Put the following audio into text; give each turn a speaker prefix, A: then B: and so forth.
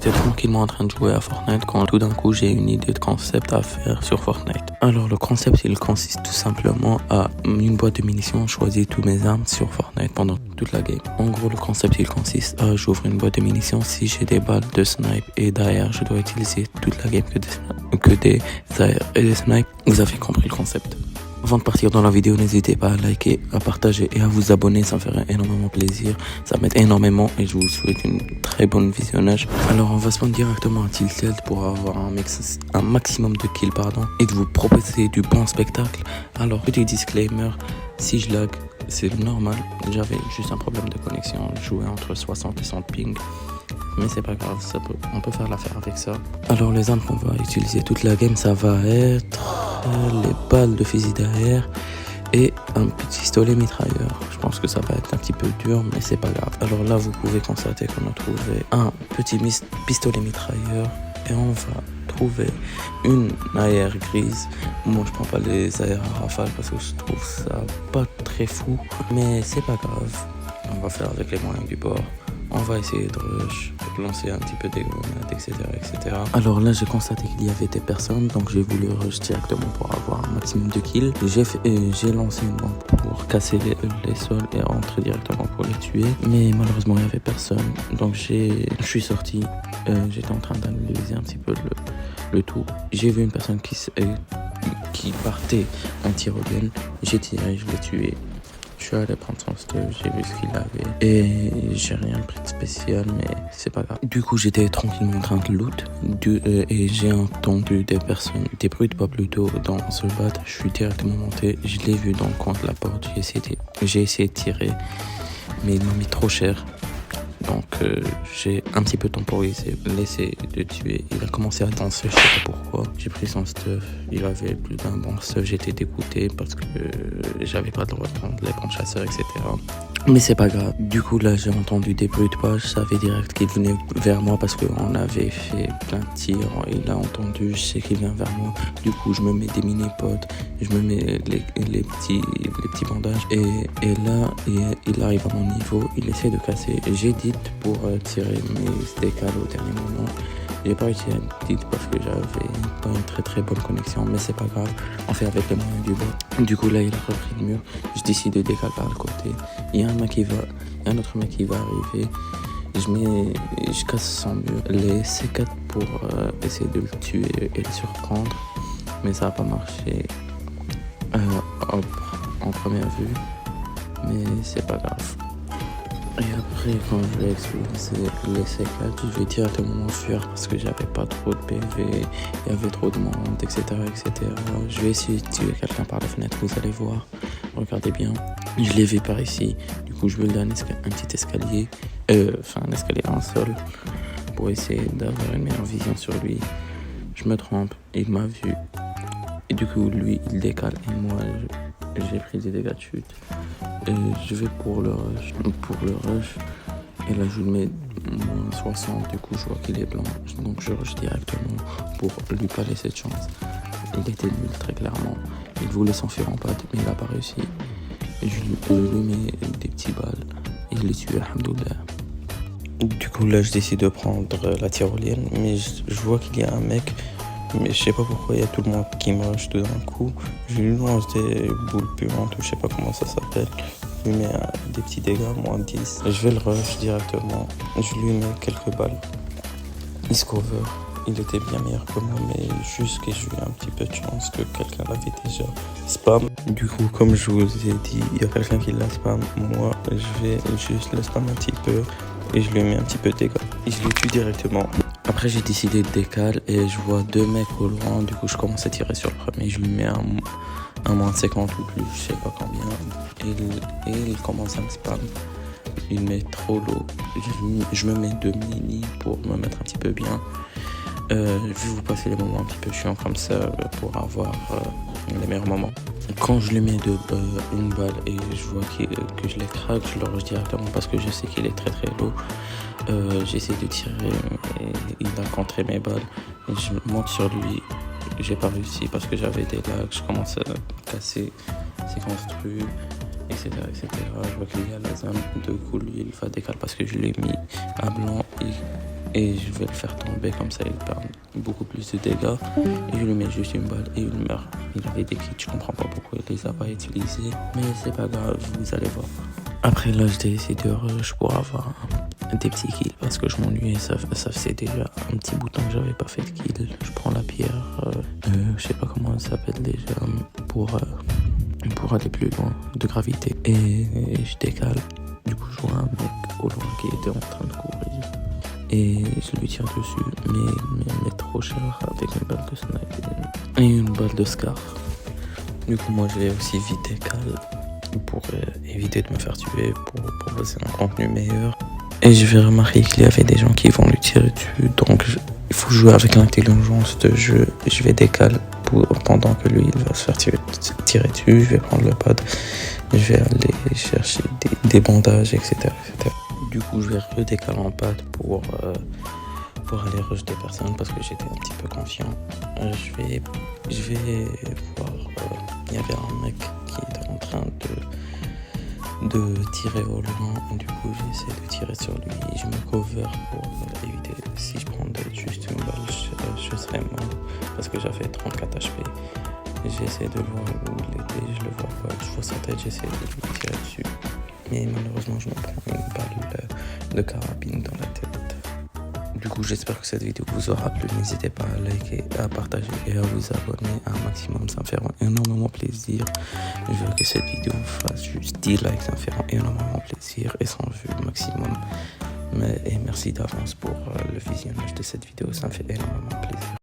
A: J'étais tranquillement en train de jouer à Fortnite quand tout d'un coup j'ai une idée de concept à faire sur Fortnite. Alors le concept il consiste tout simplement à une boîte de munitions, choisir tous mes armes sur Fortnite pendant toute la game. En gros le concept il consiste à j'ouvre une boîte de munitions, si j'ai des balles de snipe et derrière je dois utiliser toute la game que des AR et des snipes. Vous avez compris le concept. Avant de partir dans la vidéo, n'hésitez pas à liker, à partager et à vous abonner, ça me ferait énormément plaisir. Ça m'aide énormément et je vous souhaite une très bonne visionnage. Alors on va se rendre directement à Tilted pour avoir un maximum de kills et de vous proposer du bon spectacle. Alors petit disclaimer, si je lag, c'est normal, j'avais juste un problème de connexion, je jouais entre 60 et 100 ping. Mais c'est pas grave, on peut faire l'affaire avec ça. Alors les armes qu'on va utiliser toute la game, ça va être les balles de fusil derrière et un petit pistolet mitrailleur. Je pense que ça va être un petit peu dur, mais c'est pas grave. Alors là, vous pouvez constater qu'on a trouvé un petit pistolet mitrailleur et on va trouver une AR grise. Moi, je prends pas les AR à rafale parce que je trouve ça pas très fou, mais c'est pas grave. On va faire avec les moyens du bord. On va essayer de rush, lancer un petit peu des grenades, etc., etc. Alors là, j'ai constaté qu'il y avait des personnes, donc j'ai voulu rush directement pour avoir un maximum de kills. J'ai lancé une bombe pour casser les sols et rentrer directement pour les tuer. Mais malheureusement, il n'y avait personne. Donc je suis sorti, j'étais en train d'analyser un petit peu le tout. J'ai vu une personne qui partait en tyrolienne. J'ai tiré, je l'ai tué. Je suis allé prendre son stuff, j'ai vu ce qu'il avait et j'ai rien pris de spécial, mais c'est pas grave. Du coup, j'étais tranquillement en train de loot et j'ai entendu des bruits de pas plutôt dans ce bat. Je suis directement monté, je l'ai vu dans le coin de la porte, j'ai essayé de tirer, mais il m'a mis trop cher. Donc j'ai un petit peu temporisé, laissé de tuer. Il a commencé à danser, je sais pas pourquoi. J'ai pris son stuff, il avait plus d'un bon stuff. J'étais dégoûté parce que j'avais pas le droit de prendre les bons chasseurs, etc. Mais c'est pas grave. Du coup là j'ai entendu des bruits de pas. Je savais direct qu'il venait vers moi parce qu'on avait fait plein de tirs. Il a entendu, je sais qu'il vient vers moi. Du coup je me mets des mini-potes, je me mets les petits bandages. Et là il arrive à mon niveau, il essaie de casser. J'ai dit pour tirer mes décales au dernier moment. J'ai pas réussi à dire parce que j'avais pas une très bonne connexion, mais c'est pas grave, on fait avec les moyens du bord. Du coup là il a repris le mur, je décide de décaler par le côté. Il y a un autre mec qui va arriver. Je casse son mur, les C4 pour essayer de le tuer et le surprendre, mais ça a pas marché en première vue, mais c'est pas grave. Et après, quand je vais explosé les C4, je vais directement m'enfuir parce que j'avais pas trop de PV, il y avait trop de monde, etc., etc. Je vais essayer de tuer quelqu'un par la fenêtre, vous allez voir. Regardez bien, je l'ai vu par ici. Du coup, je vais lui donner un petit escalier, un escalier en sol pour essayer d'avoir une meilleure vision sur lui. Je me trompe, il m'a vu. Et du coup, lui, il décale et moi, j'ai pris des dégâts de chute. Et je vais pour le rush. Et là, je lui mets moins 60. Du coup, je vois qu'il est blanc. Donc, je rush directement pour lui pas laisser de chance. Il était nul, très clairement. Il voulait s'enfuir en patte, mais il n'a pas réussi. Et je lui mets des petits balles. Et il les tue, alhamdoulilah. Du coup, là, je décide de prendre la tyrolienne. Mais je vois qu'il y a un mec. Mais je sais pas pourquoi il y a tout le monde qui me rush tout d'un coup. Je lui lance des boules puantes ou je sais pas comment ça s'appelle. Je lui mets des petits dégâts, moins 10. Je vais le rush directement. Je lui mets quelques balles. Il se cover. Il était bien meilleur que moi, mais juste que j'ai eu un petit peu de chance que quelqu'un l'avait déjà spam. Du coup, comme je vous ai dit, il y a quelqu'un qui l'a spam. Moi, je vais juste le spam un petit peu et je lui mets un petit peu de dégâts. Et je le tue directement. Après, j'ai décidé de décaler et je vois deux mecs au loin. Du coup, je commence à tirer sur le premier. Je lui mets un moins de 50 ou plus, je sais pas combien. Et il commence à me spam. Il met trop l'eau. Je me mets deux mini pour me mettre un petit peu bien. Je vais vous passer les moments un petit peu chiants comme ça pour avoir les meilleurs moments. Quand je lui mets une balle et je vois que je les craque, je le rush directement parce que je sais qu'il est très low. J'essaie de tirer et il a contré mes balles. Et je monte sur lui. J'ai pas réussi parce que j'avais des lags. Je commence à casser ses construits, etc., etc. Je vois qu'il y a la zone. De coup, lui, il va décaler parce que je l'ai mis à blanc. Et et je vais le faire tomber comme ça il perd beaucoup plus de dégâts et je lui mets juste une balle et il meurt. Il avait des kits, je comprends pas pourquoi il les a pas utilisés, mais c'est pas grave, vous allez voir. Après là j'ai décidé de rush pour avoir des petits kills parce que je m'ennuyais, ça faisait déjà un petit bout de temps que j'avais pas fait de kills. Je prends la pierre, je sais pas comment elle s'appelle déjà, pour aller plus loin de gravité et je décale. Du coup je vois un mec au loin qui était en train de courir et je lui tire dessus, mais trop cher avec une balle de sniper et une balle de scar. Du coup moi je vais aussi vite décale pour éviter de me faire tuer, pour proposer un contenu meilleur. Et je vais remarquer qu'il y avait des gens qui vont lui tirer dessus, donc il faut jouer avec l'intelligence de jeu. Je vais décaler pendant que lui il va se faire tirer dessus. Je vais prendre le pad, je vais aller chercher des bandages, etc., etc. Du coup je vais redécaler en pad pour aller rush des personnes parce que j'étais un petit peu confiant. Je vais voir, il y avait un mec qui était en train de tirer au loin, du coup j'essaie de tirer sur lui, je me cover pour éviter, si je prends juste une balle je serais mort parce que j'avais 34 HP. J'essaie de voir où il était, je le vois pas, je vois sa tête, j'essaie de lui tirer dessus, mais malheureusement je me prends une balle de carabine dans la tête. Du coup j'espère que cette vidéo vous aura plu, n'hésitez pas à liker, à partager et à vous abonner un maximum, ça me fait énormément plaisir. Je veux que cette vidéo fasse juste 10 likes, ça me fait énormément plaisir et 100 vues maximum. Et merci d'avance pour le visionnage de cette vidéo, ça me fait énormément plaisir.